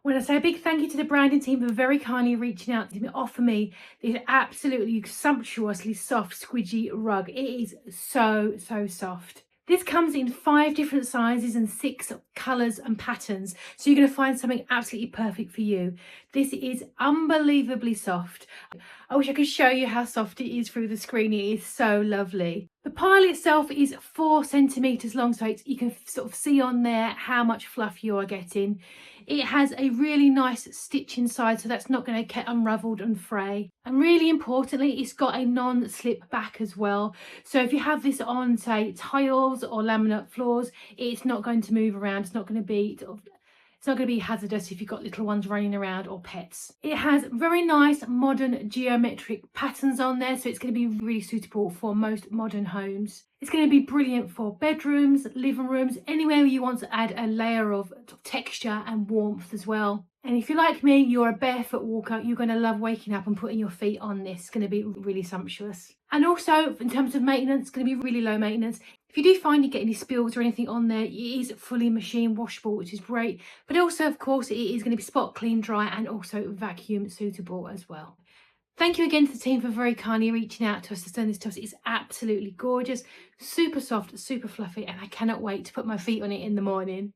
Want to say a big thank you to the branding team for very kindly reaching out to me, offer me this absolutely sumptuously soft squidgy rug. It is so soft. This comes in 5 different sizes and 6 colours and patterns, so you're going to find something absolutely perfect for you. This is unbelievably soft. I wish I could show you how soft it is through the screen. It is so lovely. The pile itself is 4 centimetres long, so you can sort of see on there how much fluff you are getting. It has a really nice stitch inside, so that's not going to get unravelled and fray. And really importantly, it's got a non-slip back as well. So if you have this on, say, tiles or laminate floors, it's not going to move around. It's not going to be hazardous if you've got little ones running around or pets. It has very nice modern geometric patterns on there, so it's going to be really suitable for most modern homes. It's going to be brilliant for bedrooms, living rooms, anywhere you want to add a layer of texture and warmth as well. And if you're like me, you're a barefoot walker, you're going to love waking up and putting your feet on this. It's going to be really sumptuous. And also, in terms of maintenance, it's going to be really low maintenance. If you do find you get any spills or anything on there, it is fully machine washable, which is great. But also, of course, it is going to be spot clean, dry, and also vacuum suitable as well. Thank you again to the team for very kindly reaching out to us to send this to us. It's absolutely gorgeous, super soft, super fluffy, and I cannot wait to put my feet on it in the morning.